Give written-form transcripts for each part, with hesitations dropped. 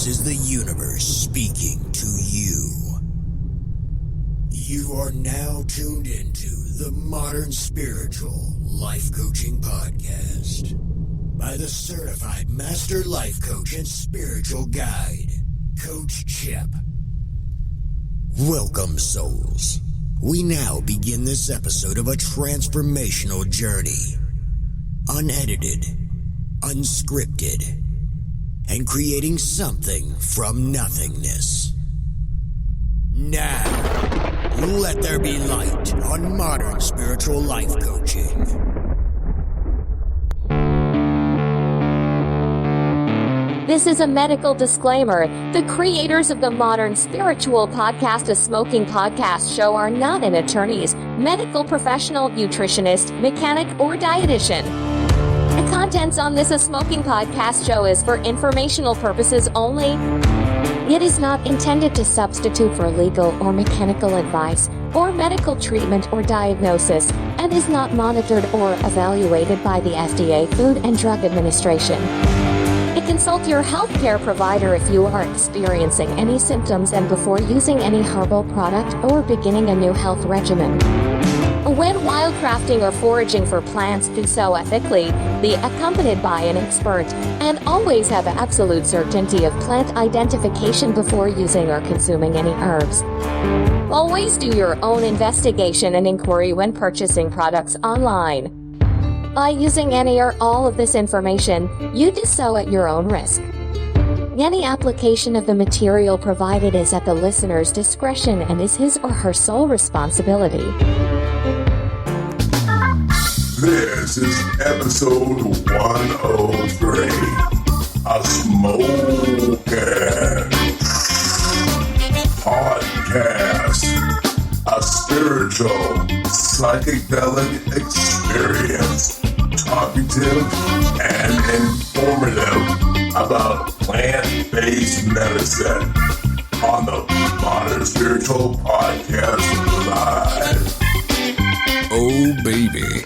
This is the universe speaking to you. You are now tuned into the Modern Spiritual Life Coaching Podcast by the certified master life coach and spiritual guide, Coach Chip. Welcome, souls. We now begin this episode of a transformational journey. Unedited, unscripted, and creating something from nothingness. Now, let there be light on Modern Spiritual Life Coaching. This is a medical disclaimer. The creators of the Modern Spiritual Podcast, a smoking podcast show, are not an attorney's, medical professional, nutritionist, mechanic, or dietitian. The contents on this A Smoking Podcast show is for informational purposes only. It is not intended to substitute for legal or mechanical advice or medical treatment or diagnosis, and is not monitored or evaluated by the FDA Food and Drug Administration. Consult your healthcare provider if you are experiencing any symptoms and before using any herbal product or beginning a new health regimen. When wildcrafting or foraging for plants, do so ethically, be accompanied by an expert, and always have absolute certainty of plant identification before using or consuming any herbs. Always do your own investigation and inquiry when purchasing products online. By using any or all of this information, you do so at your own risk. Any application of the material provided is at the listener's discretion and is his or her sole responsibility. This is episode 103, a SMOKIN podcast, a spiritual psychedelic experience, talkative and informative about plant-based medicine on the Modern Spiritual Podcast Live. Oh, baby.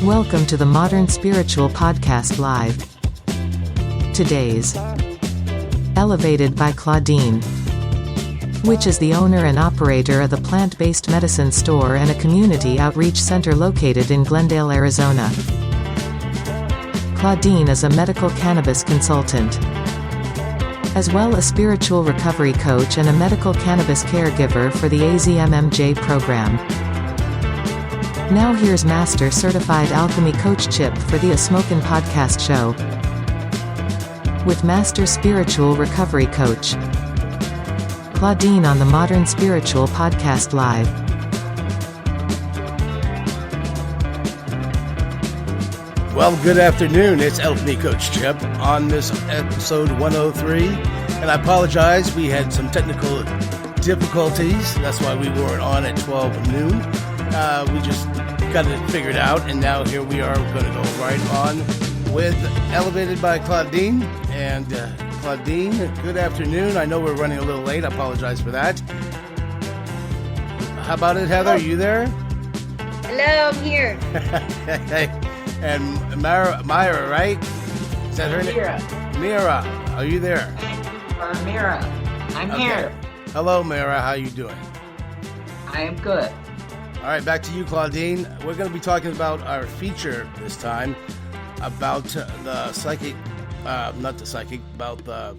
Welcome to the Modern Spiritual Podcast Live. Today's Elevated by Claudene, which is the owner and operator of the plant-based medicine store and a community outreach center located in Glendale, Arizona. Claudene is a medical cannabis consultant, as well as spiritual recovery coach and a medical cannabis caregiver for the AZMMJ program. Now here's Master Certified Alchemy Coach Chip for the A Smokin' Podcast show, with Master Spiritual Recovery Coach Claudene on the Modern Spiritual Podcast Live. Well, good afternoon. It's Alchemy Coach Chip on this episode 103. And I apologize, we had some technical difficulties. That's why we weren't on at 12 noon. We just got it figured out, and now here we are going to go right on with Elevated by Claudene. And Claudene, good afternoon. I know we're running a little late. I apologize for that. How about it, Heather? Are you there? Hello, I'm here. Hey. And Myra, right? Is that her name? Mira, are you there? Or Mira. I'm here. Hello, Mira. How you doing? I am good. All right, back to you, Claudene. We're going to be talking about our feature this time, about the psychic, not the psychic, about the,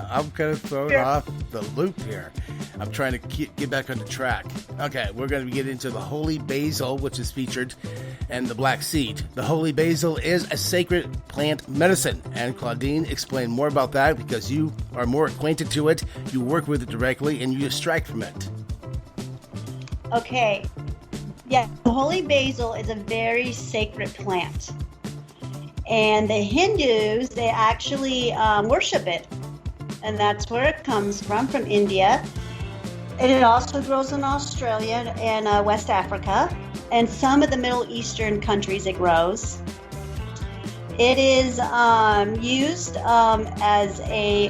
I'm going to throw it off the loop here. I'm trying to get back on the track. Okay, we're going to get into the holy basil, which is featured, and the black seed. The holy basil is a sacred plant medicine, and Claudene explained more about that because you are more acquainted to it, you work with it directly, and you extract from it. Okay, yeah, the holy basil is a very sacred plant, and the Hindus, they actually worship it, and that's where it comes from India. And it also grows in Australia and West Africa, and some of the Middle Eastern countries it grows. It is used as a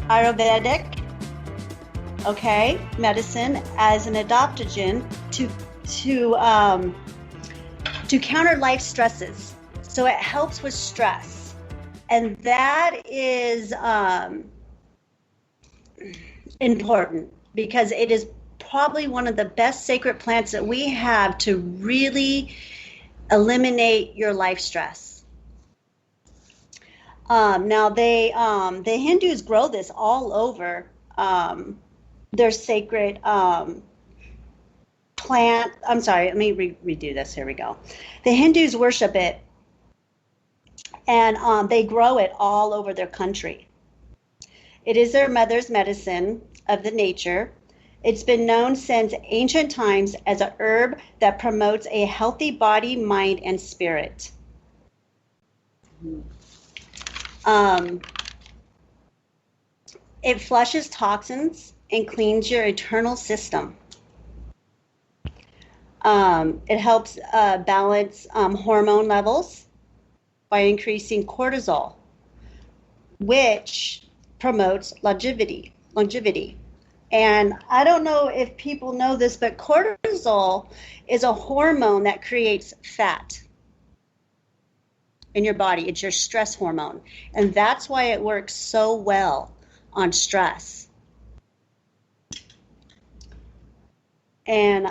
Ayurvedic medicine, as an adaptogen to counter life stresses. So it helps with stress. And that is important because it is probably one of the best sacred plants that we have to really eliminate your life stress. Now the Hindus grow this all over their sacred plant. I'm sorry, let me redo this. Here we go. The Hindus worship it, and they grow it all over their country. It is their mother's medicine of the nature. It's been known since ancient times as a herb that promotes a healthy body, mind, and spirit. It flushes toxins and cleans your internal system. It helps balance hormone levels by increasing cortisol, which promotes longevity. And I don't know if people know this, but cortisol is a hormone that creates fat in your body. It's your stress hormone. And that's why it works so well on stress. And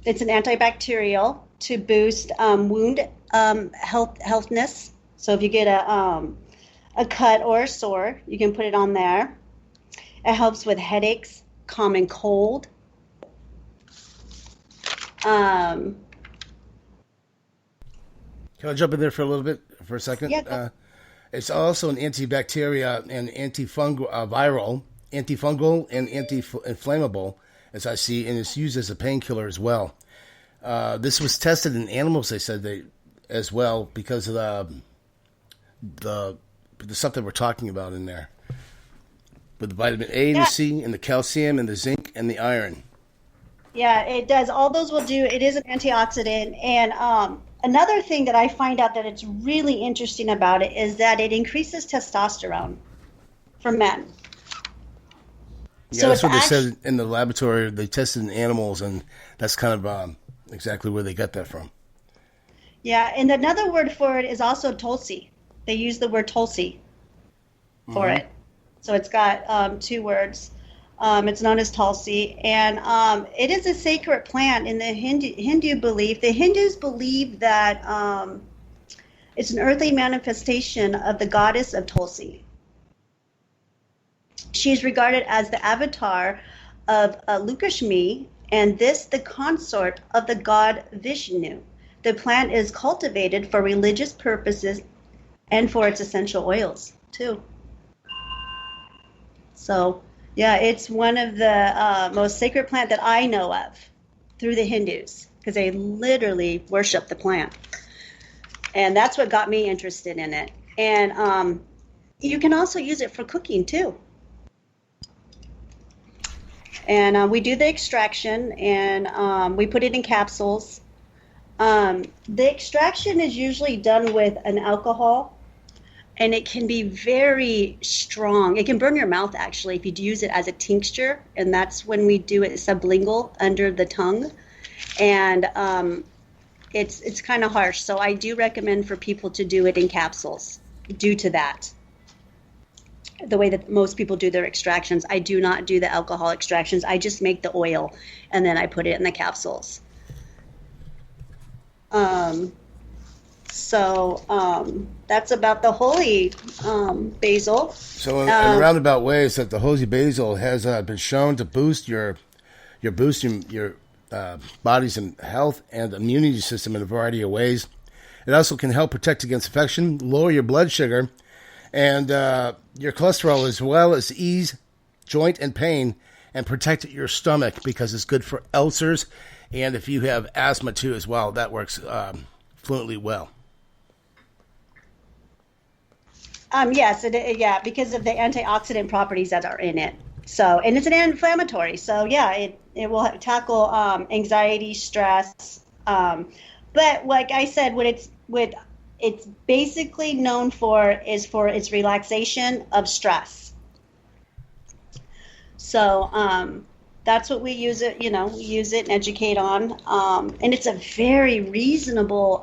it's an antibacterial to boost wound healthness. So if you get a cut or a sore, you can put it on there. It helps with headaches, common cold. Can I jump in there for a second? Yeah. It's also an antibacterial and antifungal and anti-inflammable, as I see, and it's used as a painkiller as well. This was tested in animals, they said, as well, because of the stuff that we're talking about in there. With the vitamin A, the C, and the calcium, and the zinc, and the iron. Yeah, it does. All those will do. It is an antioxidant. And another thing that I find out that it's really interesting about it is that it increases testosterone for men. Yeah, so that's what they said in the laboratory. They tested in animals, and that's kind of exactly where they got that from. Yeah, and another word for it is also Tulsi. They use the word Tulsi for it. So it's got two words. It's known as Tulsi, and it is a sacred plant in the Hindu belief. The Hindus believe that it's an earthly manifestation of the goddess of Tulsi. She is regarded as the avatar of Lakshmi, and this the consort of the god Vishnu. The plant is cultivated for religious purposes and for its essential oils, too. So, yeah, it's one of the most sacred plant that I know of through the Hindus, because they literally worship the plant. And that's what got me interested in it. And you can also use it for cooking, too. And we do the extraction, and we put it in capsules. The extraction is usually done with an alcohol, and it can be very strong. It can burn your mouth, actually, if you use it as a tincture, and that's when we do it sublingual, under the tongue. And it's kind of harsh, so I do recommend for people to do it in capsules due to that. The way that most people do their extractions. I do not do the alcohol extractions. I just make the oil, and then I put it in the capsules. That's about the holy basil. So in roundabout ways, that the holy basil has been shown to boost your body's health and immunity system in a variety of ways. It also can help protect against infection, lower your blood sugar, and your cholesterol, as well as ease joint and pain, and protect your stomach, because it's good for ulcers, and if you have asthma too as well, that works fluently well. Yes, because of the antioxidant properties that are in it. So, and it's an anti-inflammatory. So, yeah, it will tackle anxiety, stress. But like I said, what it's basically known for is for its relaxation of stress. So, that's what we use it. We use it and educate on. And it's a very reasonable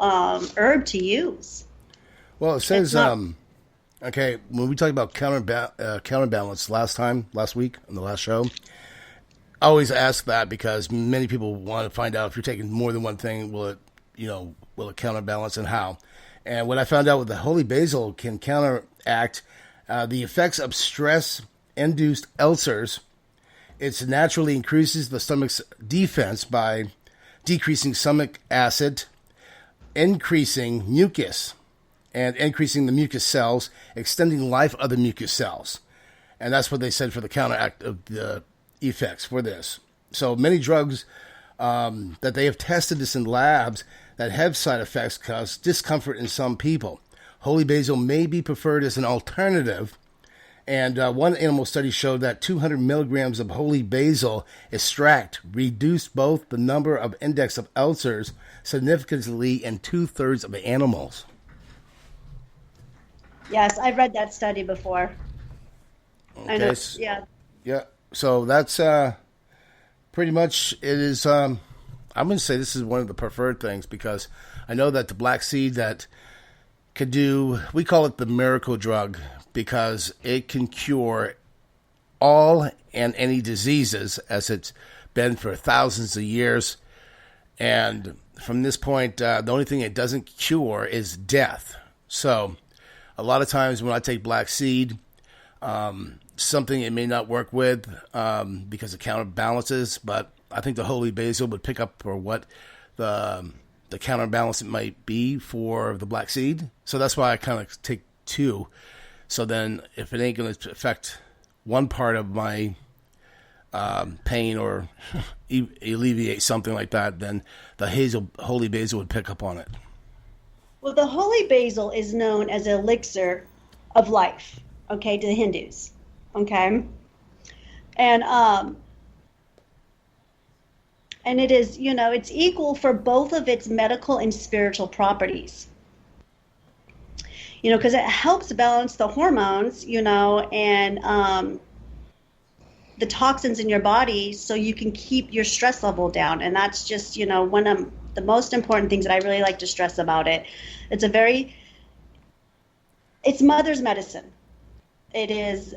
herb to use. Well, it says, It's not- okay, when we talked about counterbalance last week on the last show, I always ask that because many people want to find out if you're taking more than one thing, will it counterbalance and how? And what I found out with the holy basil can counteract the effects of stress-induced ulcers. It naturally increases the stomach's defense by decreasing stomach acid, increasing mucus, and increasing the mucus cells, extending life of the mucus cells. And that's what they said for the counteract of the effects for this. So many drugs that they have tested this in labs that have side effects cause discomfort in some people. Holy basil may be preferred as an alternative. And one animal study showed that 200 milligrams of holy basil extract reduced both the number of index of ulcers significantly in 2/3 of animals. Yes, I've read that study before. Okay. I know. Yeah. Yeah. So that's pretty much it is. I'm going to say this is one of the preferred things because I know that the black seed that could do, we call it the miracle drug because it can cure all and any diseases as it's been for thousands of years. And from this point, the only thing it doesn't cure is death. So a lot of times when I take black seed, something it may not work with because it counterbalances, but I think the holy basil would pick up for what the counterbalance it might be for the black seed. So that's why I kind of take two. So then if it ain't going to affect one part of my pain or alleviate something like that, then the holy basil would pick up on it. Well, the holy basil is known as an elixir of life, okay, to the Hindus, okay? And it is, it's equal for both of its medical and spiritual properties. Because it helps balance the hormones, and the toxins in your body so you can keep your stress level down. And that's just, one of the most important things that I really like to stress about it. It's mother's medicine. It is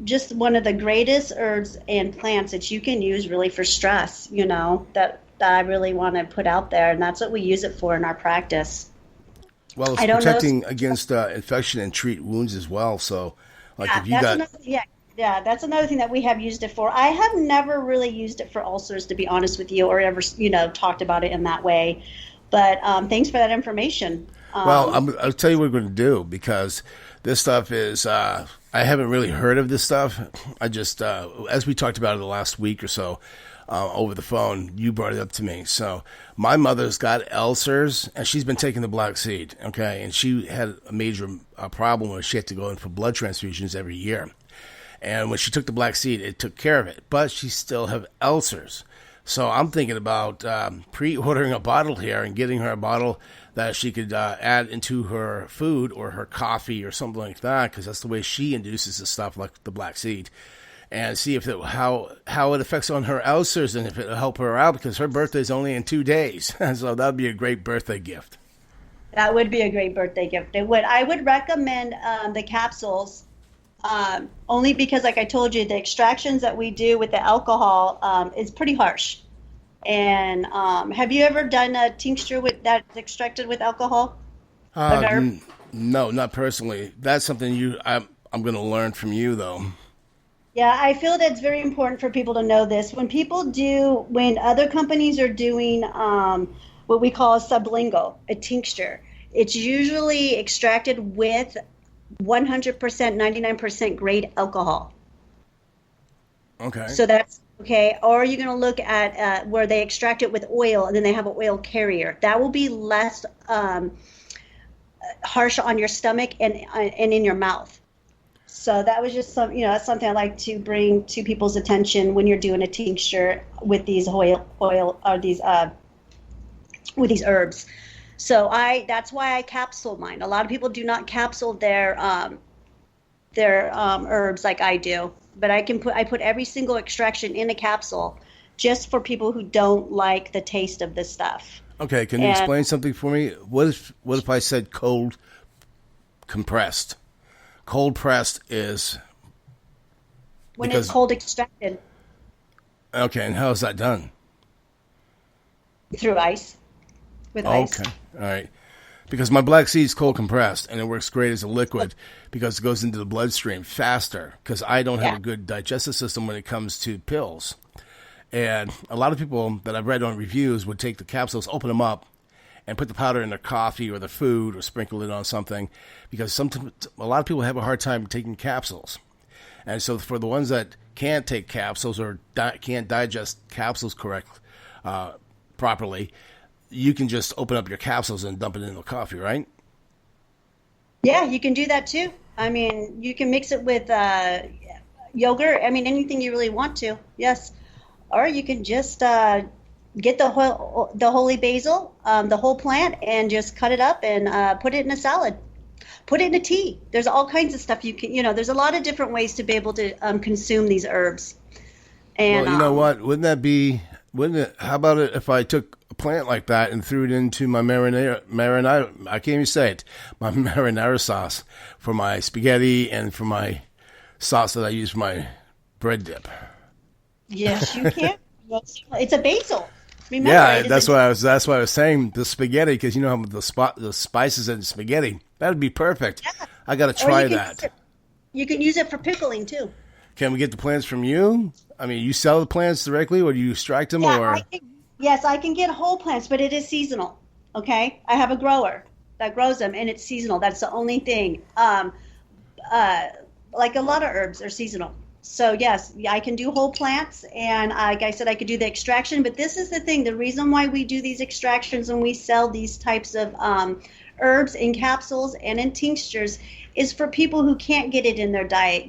just one of the greatest herbs and plants that you can use really for stress, that I really want to put out there. And that's what we use it for in our practice. Well, it's protecting against infection and treat wounds as well. So, if you got... that's another thing that we have used it for. I have never really used it for ulcers, to be honest with you, or ever, talked about it in that way. But thanks for that information. Well, I'll tell you what we're going to do because this stuff is, I haven't really heard of this stuff. I just, as we talked about it the last week or so over the phone, you brought it up to me. So my mother's got ulcers and she's been taking the black seed, okay? And she had a major problem where she had to go in for blood transfusions every year. And when she took the black seed, it took care of it. But she still have ulcers. So I'm thinking about pre-ordering a bottle here and getting her a bottle that she could add into her food or her coffee or something like that, because that's the way she induces the stuff like the black seed, and see if how it affects on her ulcers and if it'll help her out, because her birthday's only in 2 days. So that would be a great birthday gift. That would be a great birthday gift. It would. I would recommend the capsules only because, like I told you, the extractions that we do with the alcohol is pretty harsh. And have you ever done a tincture that's extracted with alcohol? No, not personally. That's something I'm going to learn from you, though. Yeah, I feel that it's very important for people to know this. When other companies are doing what we call a sublingual, a tincture, it's usually extracted with 100%, 99% grade alcohol. Okay. So that's okay. Or you're going to look at where they extract it with oil and then they have an oil carrier. That will be less harsh on your stomach and in your mouth. So that was just that's something I like to bring to people's attention when you're doing a tincture with these oil or these with these herbs. So that's why I capsule mine. A lot of people do not capsule their herbs like I do, but I put every single extraction in a capsule just for people who don't like the taste of this stuff. Okay, can you explain something for me? What if I said cold compressed? Cold pressed is when it's cold extracted. Okay, and how is that done? Through ice. With ice. Okay, all right. Because my black seed is cold compressed, and it works great as a liquid because it goes into the bloodstream faster. Because I don't have a good digestive system when it comes to pills. And a lot of people that I've read on reviews would take the capsules, open them up, and put the powder in their coffee or their food or sprinkle it on something. Because a lot of people have a hard time taking capsules. And so for the ones that can't take capsules or can't digest capsules properly, you can just open up your capsules and dump it in the coffee, right? Yeah, you can do that too. I mean, you can mix it with yogurt. I mean, anything you really want to. Yes. Or you can just get the holy basil, the whole plant, and just cut it up and put it in a salad. Put it in a tea. There's all kinds of stuff you can, there's a lot of different ways to be able to consume these herbs. And well, you know what? How about it if I took a plant like that and threw it into my marinara, I can't even say it, my marinara sauce for my spaghetti and for my sauce that I use for my bread dip. Yes, you can. It's a basil. Remember, yeah, that's why I was saying the spaghetti, because you know how the spices in spaghetti, that'd be perfect. Yeah. I got to try that. You can use it for pickling too. Can we get the plants from you? I mean, you sell the plants directly, or do you extract them? Yeah, yes, I can get whole plants, but it is seasonal. Okay, I have a grower that grows them, and it's seasonal. That's the only thing. Like a lot of herbs are seasonal. So yes, I can do whole plants, and like I said, I could do the extraction. But this is the thing: the reason why we do these extractions and we sell these types of herbs in capsules and in tinctures is for people who can't get it in their diet.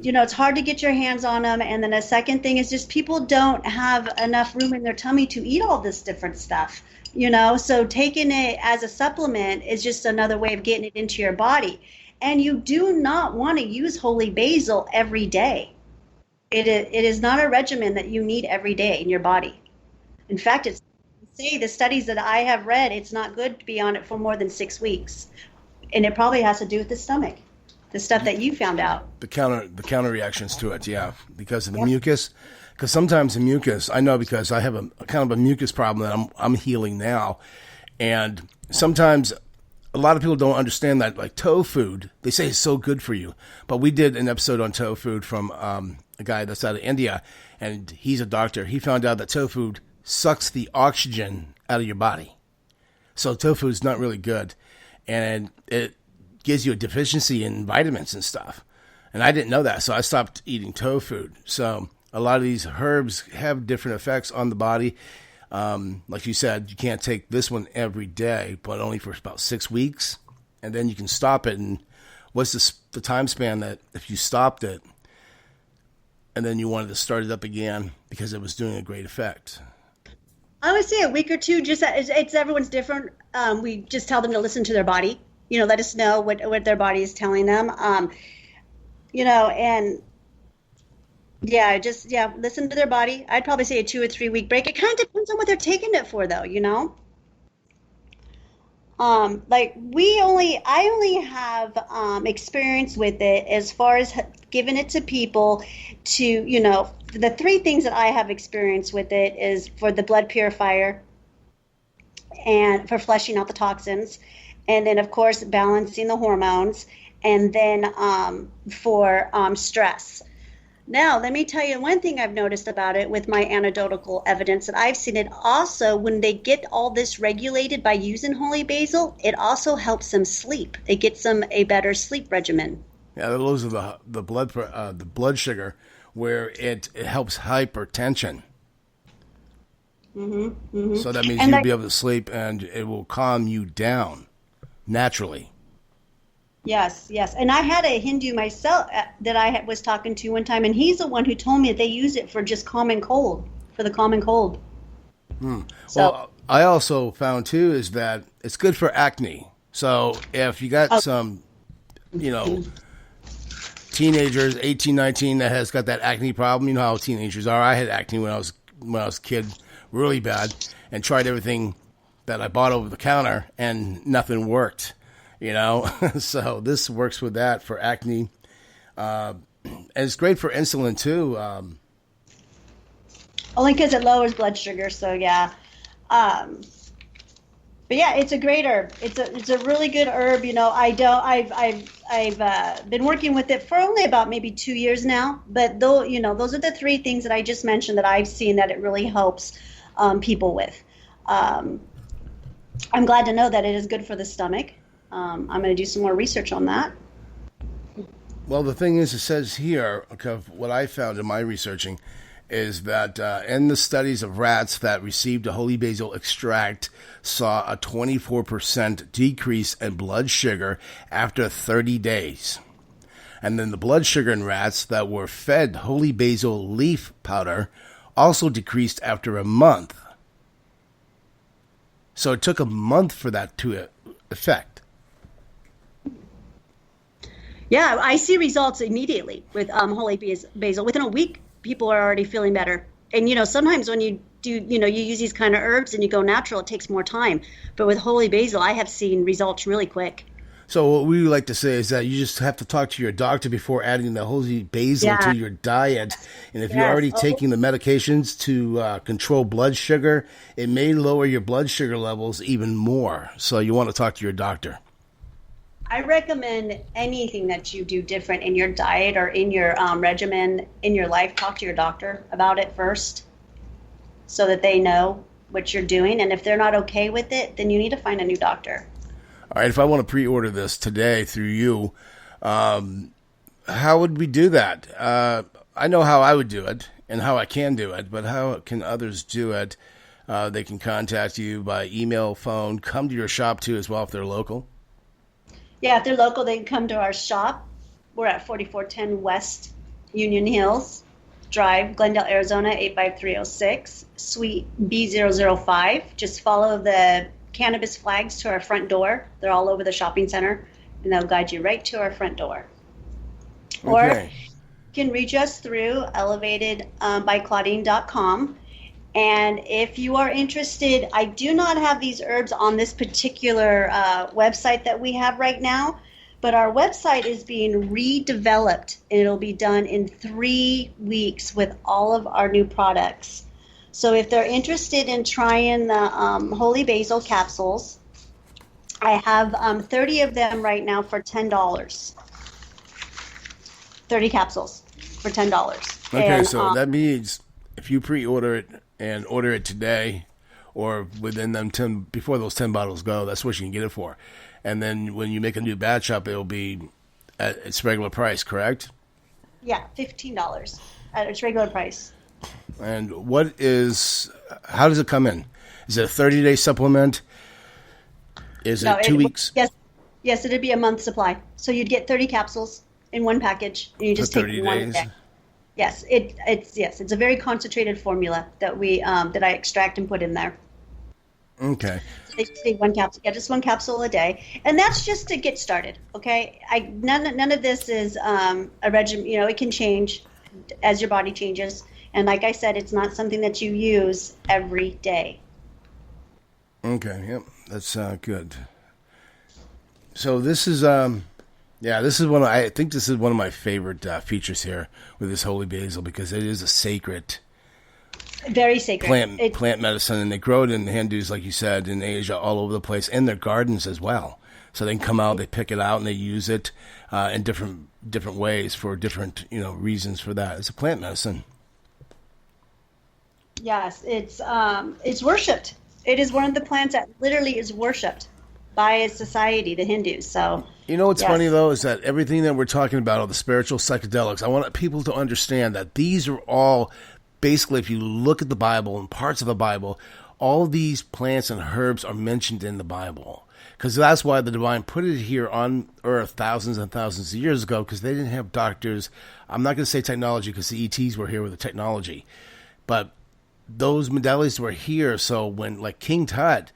It's hard to get your hands on them. And then a second thing is just people don't have enough room in their tummy to eat all this different stuff. So taking it as a supplement is just another way of getting it into your body. And you do not want to use holy basil every day. It is not a regimen that you need every day in your body. In fact, the studies that I have read, it's not good to be on it for more than 6 weeks. And it probably has to do with the stomach, the stuff that you found out. The counter reactions to it, yeah, because of the mucus. Because sometimes the mucus, I know because I have a kind of a mucus problem that I'm healing now. And sometimes a lot of people don't understand that, like tofu, they say it's so good for you. But we did an episode on tofu from a guy that's out of India, and he's a doctor. He found out that tofu sucks the oxygen out of your body. So tofu is not really good. And it gives you a deficiency in vitamins and stuff. And I didn't know that, so I stopped eating tofu. So a lot of these herbs have different effects on the body. Like you said, you can't take this one every day, but only for about 6 weeks, and then you can stop it. And what's the time span that if you stopped it and then you wanted to start it up again because it was doing a great effect? I would say a week or two. Just it's everyone's different. We just tell them to listen to their body. Let us know what their body is telling them. And listen to their body. I'd probably say a 2 or 3 week break. It kind of depends on what they're taking it for, though. I only have experience with it as far as giving it to people to, the 3 things that I have experience with it is for the blood purifier and for flushing out the toxins. And then, of course, balancing the hormones, and then for stress. Now, let me tell you one thing I've noticed about it with my anecdotal evidence that I've seen it also, when they get all this regulated by using holy basil, it also helps them sleep. It gets them a better sleep regimen. Yeah, those are the blood sugar, where it helps hypertension. Mm-hmm, mm-hmm. So that means you'll be able to sleep, and it will calm you down naturally. Yes. And I had a Hindu myself that I was talking to one time, and he's the one who told me that they use it for just common cold, for the common cold. So, well, I also found, too, is that it's good for acne. So if you got some, teenagers, 18, 19, that has got that acne problem, you know how teenagers are. I had acne when I was a kid, really bad, and tried everything that I bought over the counter, and nothing worked. So this works with that for acne. And it's great for insulin too. Only because it lowers blood sugar. So yeah. But yeah, it's a great herb. It's a really good herb. I've been working with it for only about maybe 2 years now. But though, those are the three things that I just mentioned that I've seen that it really helps people with. I'm glad to know that it is good for the stomach. I'm going to do some more research on that. Well, the thing is, it says here, what I found in my researching is that in the studies of rats that received a holy basil extract saw a 24% decrease in blood sugar after 30 days. And then the blood sugar in rats that were fed holy basil leaf powder also decreased after a month. So it took a month for that to affect. Yeah, I see results immediately with holy basil. Within a week, people are already feeling better. And, sometimes when you do, you use these kind of herbs and you go natural, it takes more time. But with holy basil, I have seen results really quick. So what we like to say is that you just have to talk to your doctor before adding the holy basil to your diet. And if you're already taking the medications to control blood sugar, it may lower your blood sugar levels even more. So you want to talk to your doctor. I recommend anything that you do different in your diet or in your regimen in your life, talk to your doctor about it first so that they know what you're doing. And if they're not okay with it, then you need to find a new doctor. All right, if I want to pre-order this today through you, how would we do that? I know how I would do it and how I can do it, but how can others do it? They can contact you by email, phone, come to your shop too as well if they're local. Yeah, if they're local, they can come to our shop. We're at 4410 West Union Hills Drive, Glendale, Arizona, 85306, Suite B005. Just follow the cannabis flags to our front door. They're all over the shopping center, and they'll guide you right to our front door. Okay. Or you can reach us through elevatedbyclaudene.com. And if you are interested, I do not have these herbs on this particular website that we have right now, but our website is being redeveloped, and it'll be done in 3 weeks with all of our new products. So if they're interested in trying the holy basil capsules, I have 30 of them right now for $10. 30 capsules for $10. Okay, and, so that means if you pre-order it and order it today or within them 10 before those 10 bottles go, that's what you can get it for. And then when you make a new batch up, it'll be at its regular price, correct? Yeah, $15 at its regular price. And how does it come in? Is it a 30-day supplement? Is it 2 weeks? Yes, it'd be a month supply. So you'd get 30 capsules in one package, and you just take 30 one days? day. Yes, it's a very concentrated formula that that I extract and put in there. Okay. So they just need one capsule. Yeah, just one capsule a day, and that's just to get started. Okay, none of this is a regimen. It can change as your body changes, and like I said, it's not something that you use every day. Okay. Yep. That's good. So this is this is I think this is one of my favorite features here with this holy basil, because it is a sacred, very sacred plant medicine, and they grow it in Hindus, like you said, in Asia, all over the place, in their gardens as well. So they can come out, they pick it out, and they use it in different ways for different reasons for that. It's a plant medicine. Yes, it's worshipped. It is one of the plants that literally is worshipped by a society, the Hindus. So what's funny though is that everything that we're talking about, all the spiritual psychedelics, I want people to understand that these are all basically, if you look at the Bible and parts of the Bible, all these plants and herbs are mentioned in the Bible, because that's why the divine put it here on earth thousands and thousands of years ago, because they didn't have doctors. I'm not going to say technology, because the ETs were here with the technology, but those modalities were here. So when, like, King Tut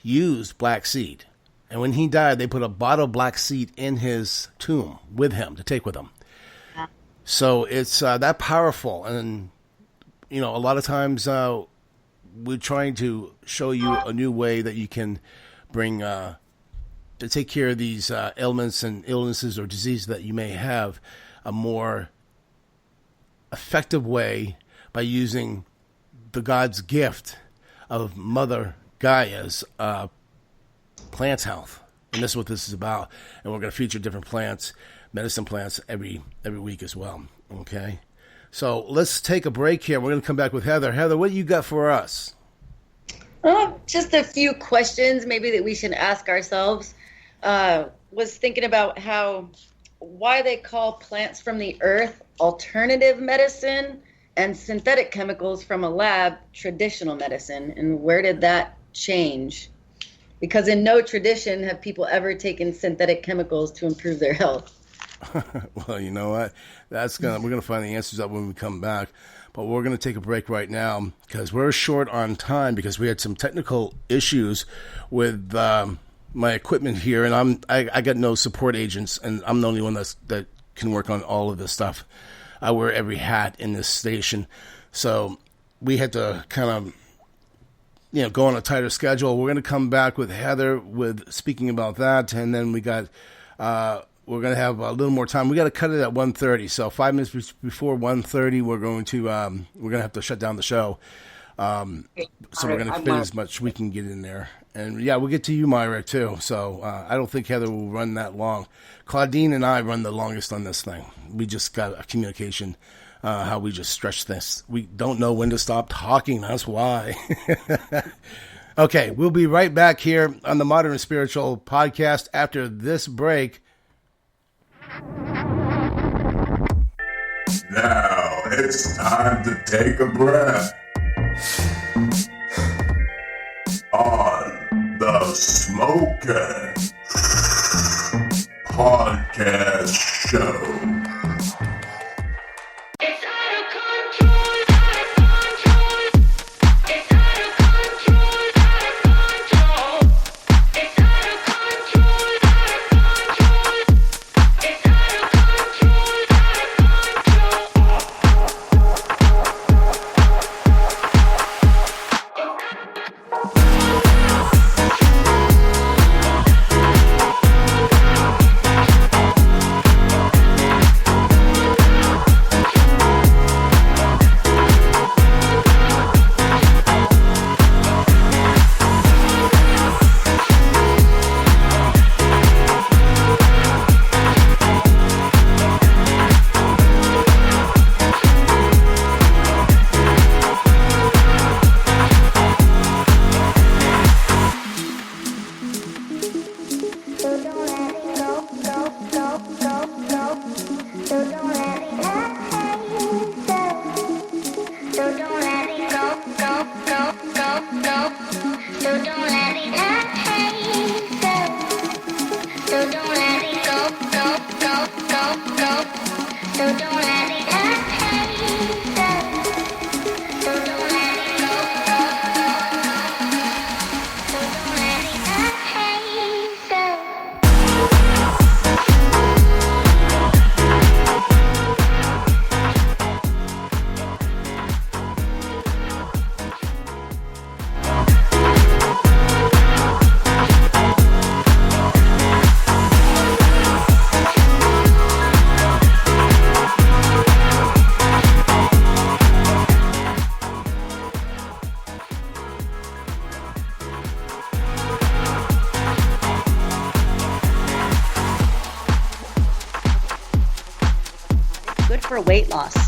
used black seed, and when he died, they put a bottle of black seed in his tomb with him to take with him. So it's that powerful. And a lot of times we're trying to show you a new way that you can bring to take care of these ailments and illnesses or diseases that you may have, a more effective way by using the God's gift of Mother Gaia's plants health. And this is what this is about. And we're going to feature different plants, medicine plants, every week as well. Okay? So let's take a break here. We're going to come back with Heather. Heather, what you got for us? Just a few questions maybe that we should ask ourselves. Was thinking about why they call plants from the earth alternative medicine and synthetic chemicals from a lab traditional medicine, and where did that change? Because in no tradition have people ever taken synthetic chemicals to improve their health. Well, you know what? We're gonna find the answers out when we come back. But we're gonna take a break right now because we're short on time because we had some technical issues with my equipment here, and I got no support agents, and I'm the only one that can work on all of this stuff. I wear every hat in this station, so we had to kind of go on a tighter schedule. We're gonna come back with Heather with speaking about that, and then we got. We're going to have a little more time. We got to cut it at 1:30. So 5 minutes before 1:30, we're going to have to shut down the show. So we're going to fit as much we can get in there. And yeah, we'll get to you, Myra, too. So I don't think Heather will run that long. Claudine and I run the longest on this thing. We just got a communication, how we just stretch this. We don't know when to stop talking. That's why. Okay, we'll be right back here on the Modern and Spiritual Podcast after this break. Now it's time to take a breath on the SMOKIN Podcast Show. For weight loss.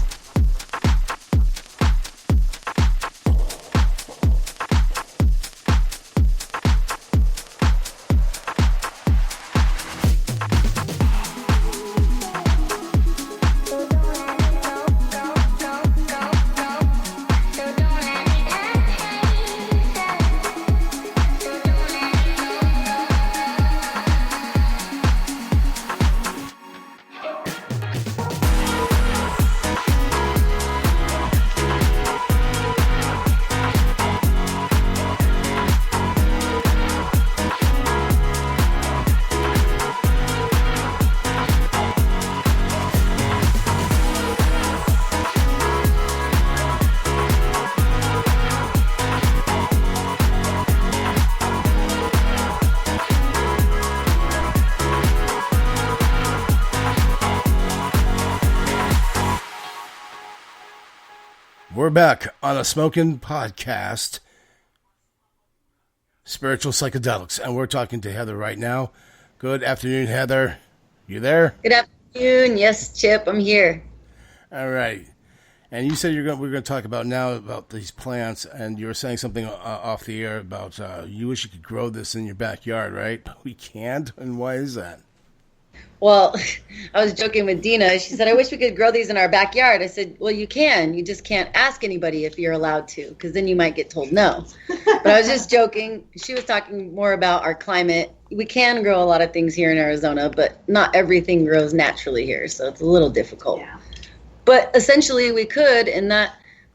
We're back on a SMOKIN podcast, Spiritual Psychedelics, and we're talking to Heather right now. Good afternoon, Heather. You there? Good afternoon. Yes, Chip, I'm here. All right. And you said we're going to talk about these plants, and you were saying something off the air about you wish you could grow this in your backyard, right? But we can't, and why is that? Well, I was joking with Dina. She said, I wish we could grow these in our backyard. I said, well, you can. You just can't ask anybody if you're allowed to, because then you might get told no. But I was just joking. She was talking more about our climate. We can grow a lot of things here in Arizona, but not everything grows naturally here, so it's a little difficult. Yeah. But essentially we could, and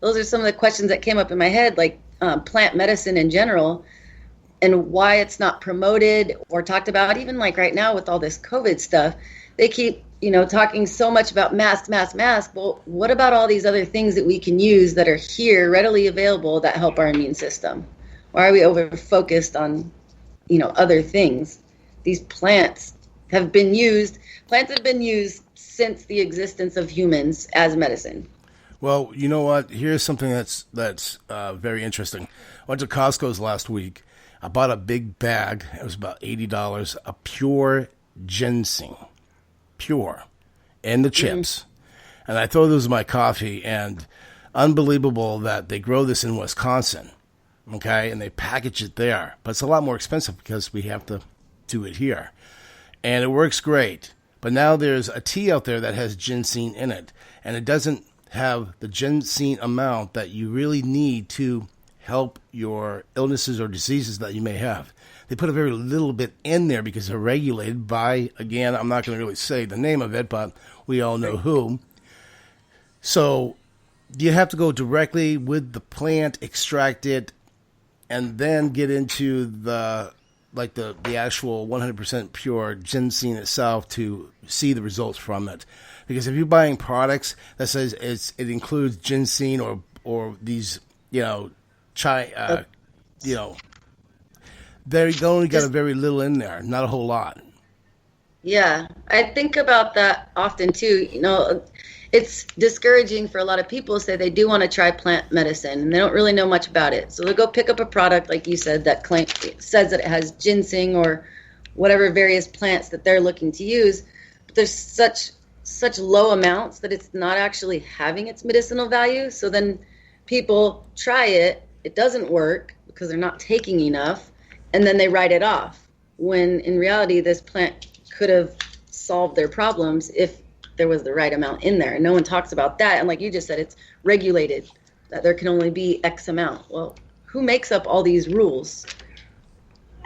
those are some of the questions that came up in my head, like plant medicine in general, and why it's not promoted or talked about. Even like right now with all this COVID stuff, they keep, talking so much about mask. Well, what about all these other things that we can use that are here, readily available, that help our immune system? Why are we over-focused on, other things? These plants have been used since the existence of humans as medicine. Well, you know what? Here's something that's very interesting. I went to Costco's last week. I bought a big bag. It was about $80 of pure ginseng. Pure. And the chips. And I throw those in my coffee, and unbelievable that they grow this in Wisconsin. Okay? And they package it there. But it's a lot more expensive because we have to do it here. And it works great. But now there's a tea out there that has ginseng in it. And it doesn't have the ginseng amount that you really need to help your illnesses or diseases that you may have. They put a very little bit in there because they're regulated by, again, I'm not going to really say the name of it, but we all know who. So you have to go directly with the plant, extract it, and then get into the actual 100% pure ginseng itself to see the results from it. Because if you're buying products that says it includes ginseng or these, chai, they only got a very little in there, not a whole lot. Yeah, I think about that often too. It's discouraging for a lot of people to say they do want to try plant medicine and they don't really know much about it. So they go pick up a product, like you said, that says that it has ginseng or whatever various plants that they're looking to use. But there's such low amounts that it's not actually having its medicinal value. So then people try it, it doesn't work because they're not taking enough, and then they write it off. When in reality, this plant could have solved their problems if there was the right amount in there. And no one talks about that. And like you just said, it's regulated, that there can only be X amount. Well, who makes up all these rules?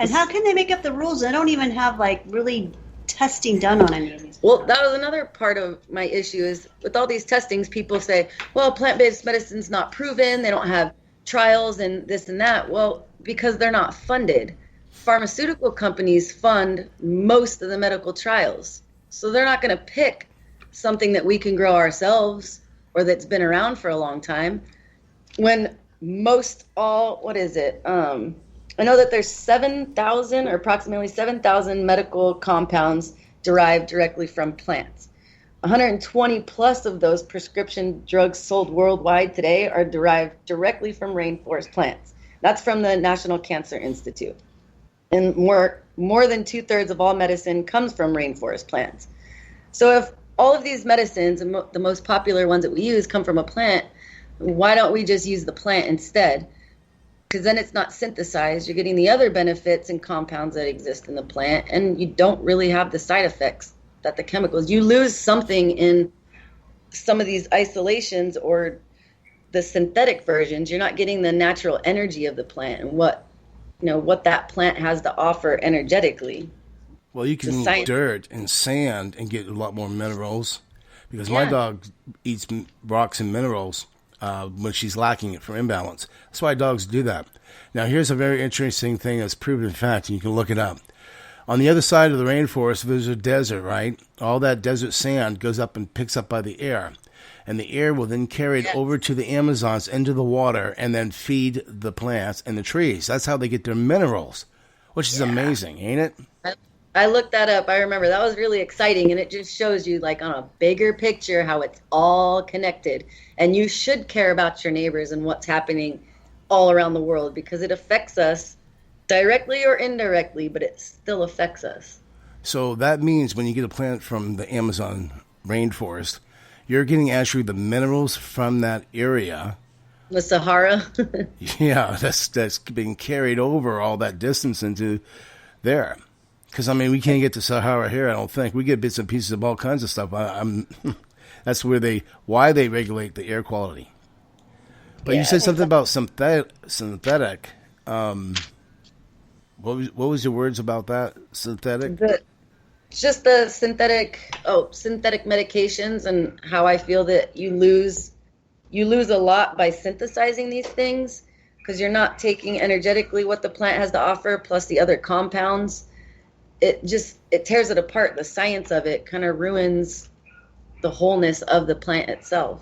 And how can they make up the rules? They don't even have really testing done on any of these. Well, that was another part of my issue is with all these testings, people say, well, plant-based medicine's not proven. They don't have trials and this and that. Well, because they're not funded. Pharmaceutical companies fund most of the medical trials. So they're not going to pick something that we can grow ourselves or that's been around for a long time when what is it? I know that there's 7,000 or approximately 7,000 medical compounds derived directly from plants. 120 plus of those prescription drugs sold worldwide today are derived directly from rainforest plants. That's from the National Cancer Institute. And more than 2/3 of all medicine comes from rainforest plants. So if all of these medicines, and the most popular ones that we use, come from a plant, why don't we just use the plant instead? Because then it's not synthesized. You're getting the other benefits and compounds that exist in the plant, and you don't really have the side effects that the chemicals. You lose something in some of these isolations or the synthetic versions. You're not getting the natural energy of the plant and what that plant has to offer energetically. Well, you can eat dirt and sand and get a lot more minerals because my dog eats rocks and minerals when she's lacking it from imbalance. That's why dogs do that. Now, here's a very interesting thing that's proven fact, and you can look it up. On the other side of the rainforest, there's a desert, right? All that desert sand goes up and picks up by the air. And the air will then carry it over to the Amazons into the water and then feed the plants and the trees. That's how they get their minerals, which is amazing, ain't it? I looked that up. I remember that was really exciting, and it just shows you, like, on a bigger picture how it's all connected. And you should care about your neighbors and what's happening all around the world, because it affects us directly or indirectly, but it still affects us. So that means when you get a plant from the Amazon rainforest, you're getting actually the minerals from that area. The Sahara. Yeah, that's being carried over all that distance into there. Because, I mean, we can't get to Sahara here, I don't think. We get bits and pieces of all kinds of stuff. That's why they regulate the air quality. But you said something about synthetic. What was your words about that? Synthetic? Just the synthetic medications, and how I feel that you lose a lot by synthesizing these things, because you're not taking energetically what the plant has to offer plus the other compounds. It tears it apart. The science of it kind of ruins the wholeness of the plant itself.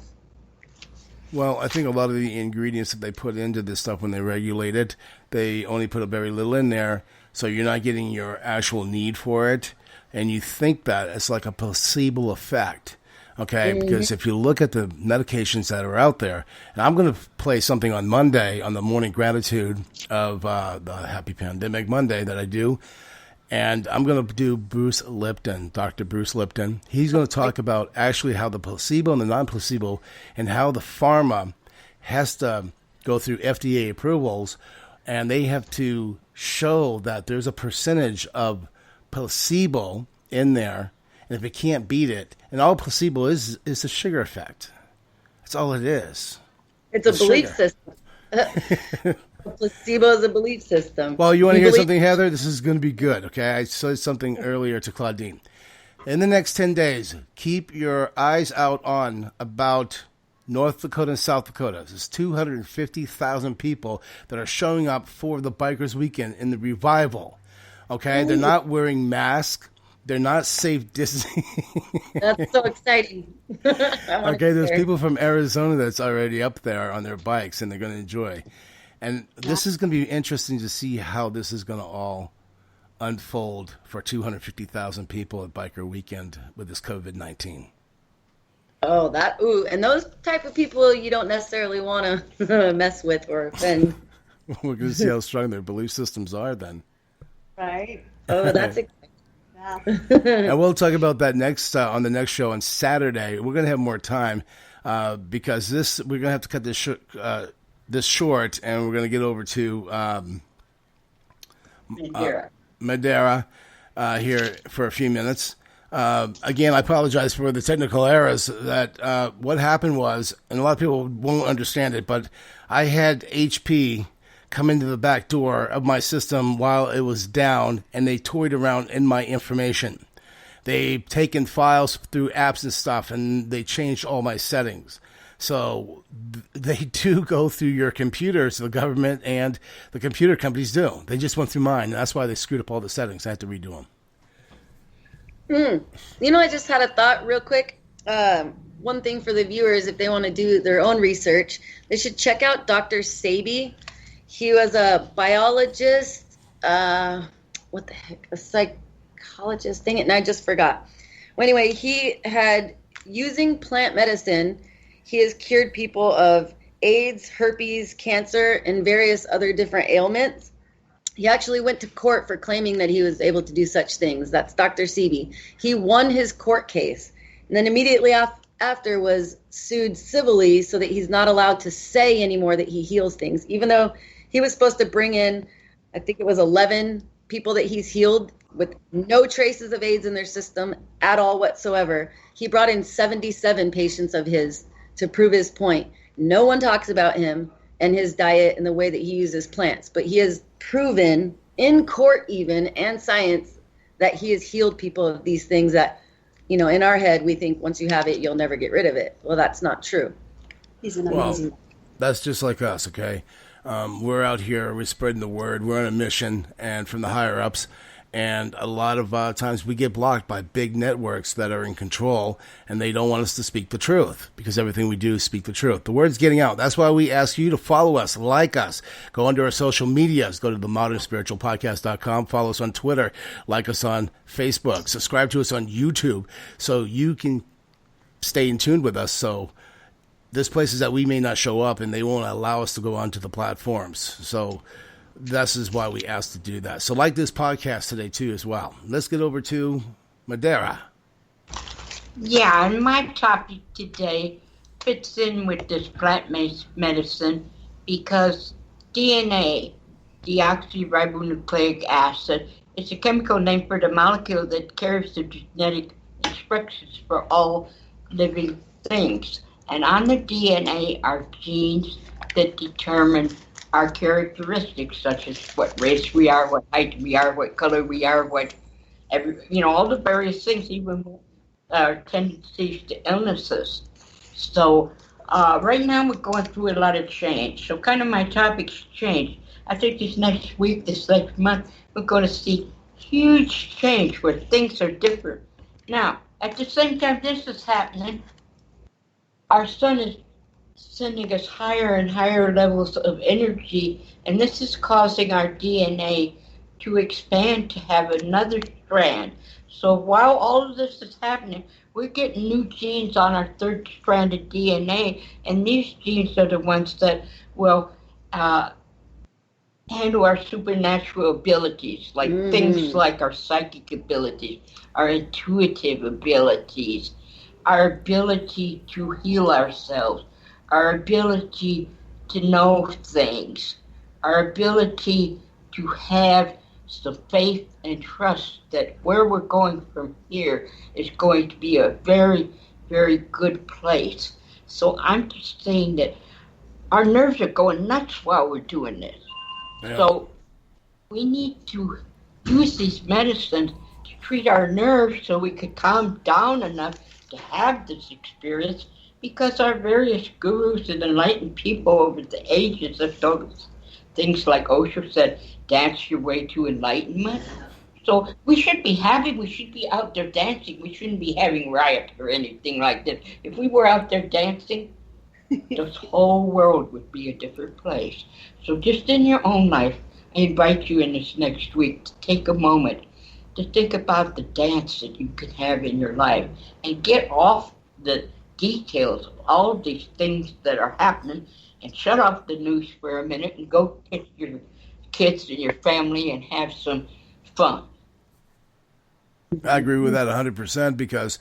Well, I think a lot of the ingredients that they put into this stuff when they regulate it, they only put a very little in there, so you're not getting your actual need for it, and you think that it's like a placebo effect. Okay, because if you look at the medications that are out there, and I'm going to play something on Monday on the Morning Gratitude of the Happy Pandemic Monday that I do, and I'm going to do Dr. Bruce Lipton. He's going to talk about actually how the placebo and the non-placebo, and how the pharma has to go through FDA approvals, and they have to show that there's a percentage of placebo in there. And if it can't beat it, and all placebo is a sugar effect. That's all it is. It's a belief system. Placebo is a belief system. Well, you want to hear something, Heather? This is going to be good, okay? I said something earlier to Claudine. In the next 10 days, keep your eyes out on about North Dakota and South Dakota. There's 250,000 people that are showing up for the Bikers Weekend in the revival, okay? They're not wearing masks. They're not safe distancing. That's so exciting. Okay, there's people from Arizona that's already up there on their bikes, and they're going to enjoy. And this is going to be interesting to see how this is going to all unfold for 250,000 people at Biker Weekend with this COVID-19. Oh, and those type of people you don't necessarily want to mess with or offend. We're going to see how strong their belief systems are then. Right. Oh, that's exciting. And we'll talk about that next on the next show on Saturday. We're going to have more time because we're going to have to cut this short, and we're going to get over to Madeira here for a few minutes. Again, I apologize for the technical errors. That what happened was, and a lot of people won't understand it, but I had HP come into the back door of my system while it was down, and they toyed around in my information. They've taken files through apps and stuff, and they changed all my settings. So they do go through your computers, the government and the computer companies do. They just went through mine, and that's why they screwed up all the settings. I had to redo them. I just had a thought real quick. One thing for the viewers, if they want to do their own research, they should check out Dr. Sabi. He was a biologist, a psychologist, dang it, and I just forgot. Well, anyway, he had, using plant medicine, he has cured people of AIDS, herpes, cancer, and various other different ailments. He actually went to court for claiming that he was able to do such things. That's Dr. Sebi. He won his court case, and then immediately after was sued civilly so that he's not allowed to say anymore that he heals things, even though he was supposed to bring in, I think it was 11 people that he's healed with no traces of AIDS in their system at all whatsoever. He brought in 77 patients of his to prove his point. No one talks about him and his diet and the way that he uses plants, but he has proven in court even and science that he has healed people of these things that, in our head, we think once you have it, you'll never get rid of it. Well, that's not true. He's an amazing. Well, that's just like us, okay? We're out here, we're spreading the word, we're on a mission, and from the higher ups, And a lot of times we get blocked by big networks that are in control, and they don't want us to speak the truth, because everything we do is speak the truth. The word's getting out. That's why we ask you to follow us, like us, go under our social medias, go to themodernspiritualpodcast.com, follow us on Twitter, like us on Facebook, subscribe to us on YouTube, so you can stay in tune with us. So there's places that we may not show up, and they won't allow us to go onto the platforms. So this is why we asked to do that. So like this podcast today too as well. Let's get over to Madeira. Yeah, and my topic today fits in with this plant medicine because DNA, deoxyribonucleic acid, is a chemical name for the molecule that carries the genetic instructions for all living things. And on the DNA are genes that determine our characteristics, such as what race we are, what height we are, what color we are, all the various things, even our tendencies to illnesses. So right now we're going through a lot of change. So kind of my topic's changed. I think this next week, this next month, we're going to see huge change where things are different. Now, at the same time this is happening, our sun is sending us higher and higher levels of energy, and this is causing our DNA to expand to have another strand. So while all of this is happening, we're getting new genes on our third strand of DNA, and these genes are the ones that will handle our supernatural abilities, like things like our psychic abilities, our intuitive abilities, our ability to heal ourselves, our ability to know things, our ability to have some faith and trust that where we're going from here is going to be a very, very good place. So I'm just saying that our nerves are going nuts while we're doing this. Yeah. So we need to use these medicines to treat our nerves so we could calm down enough to have this experience, because our various gurus and enlightened people over the ages have told us things like Osho said, dance your way to enlightenment. So we should be happy. We should be out there dancing. We shouldn't be having riots or anything like this. If we were out there dancing, this whole world would be a different place. So just in your own life, I invite you in this next week to take a moment to think about the dance that you can have in your life and get off the details of all of these things that are happening and shut off the news for a minute and go pick your kids and your family and have some fun. I agree with that 100% because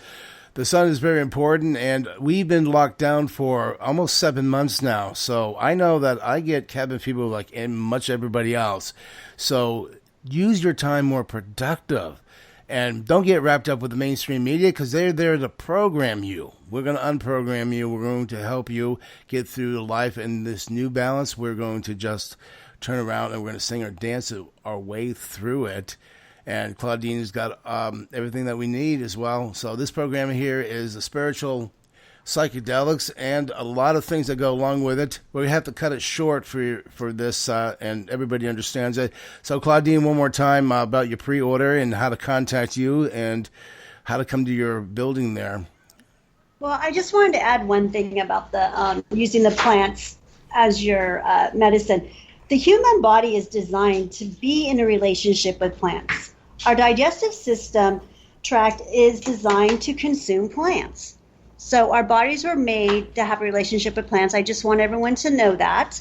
the sun is very important, and we've been locked down for almost 7 months now. So I know that I get cabin fever like much everybody else. So use your time more productive. And don't get wrapped up with the mainstream media because they're there to program you. We're going to unprogram you. We're going to help you get through life in this new balance. We're going to just turn around and we're going to sing or dance our way through it. And Claudene's got everything that we need as well. So this program here is a spiritual psychedelics and a lot of things that go along with it. But we have to cut it short for this, and everybody understands it. So Claudene, one more time about your pre-order and how to contact you and how to come to your building there. Well, I just wanted to add one thing about the using the plants as your medicine. The human body is designed to be in a relationship with plants. Our digestive system tract is designed to consume plants. So our bodies were made to have a relationship with plants. I just want everyone to know that.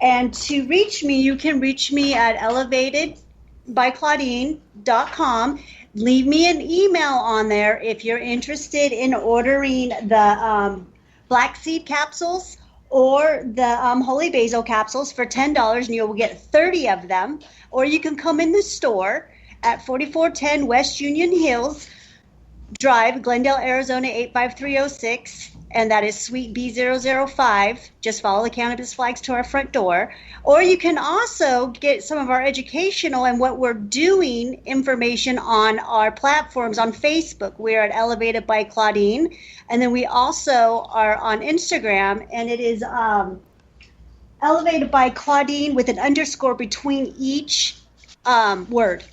And to reach me, you can reach me at elevatedbyclaudene.com. Leave me an email on there if you're interested in ordering the black seed capsules or the holy basil capsules for $10, and you'll get 30 of them. Or you can come in the store at 4410 West Union Hills Drive, Glendale, Arizona 85306, and that is Suite B005. Just follow the cannabis flags to our front door. Or you can also get some of our educational and what we're doing information on our platforms on Facebook. We're at Elevated by Claudene, and then we also are on Instagram, and it is Elevated by Claudene with an underscore between each word.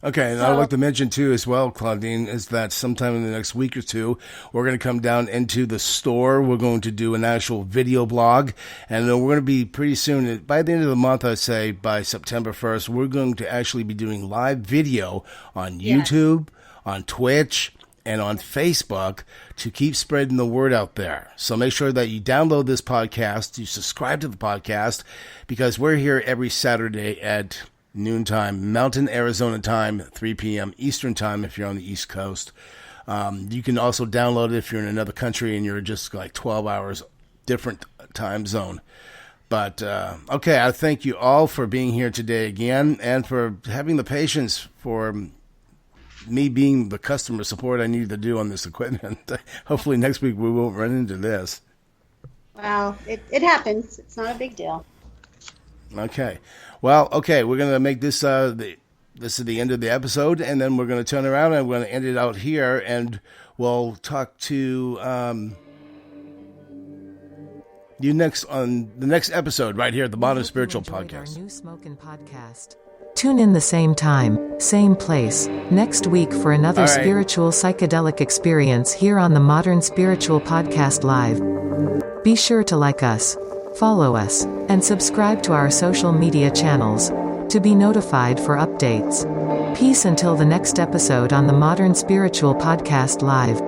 Okay, and I'd like to mention too as well, Claudine, is that sometime in the next week or two, we're going to come down into the store. We're going to do an actual video blog, and we're going to be pretty soon, by the end of the month, I'd say by September 1st, we're going to actually be doing live video on YouTube, on Twitch, and on Facebook to keep spreading the word out there. So make sure that you download this podcast, you subscribe to the podcast, because we're here every Saturday at noontime, Mountain Arizona time, 3 p.m. Eastern time if you're on the East Coast. You can also download it if you're in another country and you're just like 12 hours different time zone. But, okay, I thank you all for being here today again and for having the patience for me being the customer support I need to do on this equipment. Hopefully next week we won't run into this. Well, it happens. It's not a big deal. Okay. Well, okay, we're going to make this this is the end of the episode, and then we're going to turn around and we're going to end it out here, and we'll talk to you next on the next episode right here at the Modern Spiritual Podcast. Our new SMOKIN podcast. Tune in the same time, same place, next week for another spiritual psychedelic experience here on the Modern Spiritual Podcast Live. Be sure to like us, follow us, and subscribe to our social media channels to be notified for updates. Peace until the next episode on the Modern Spiritual Podcast Live.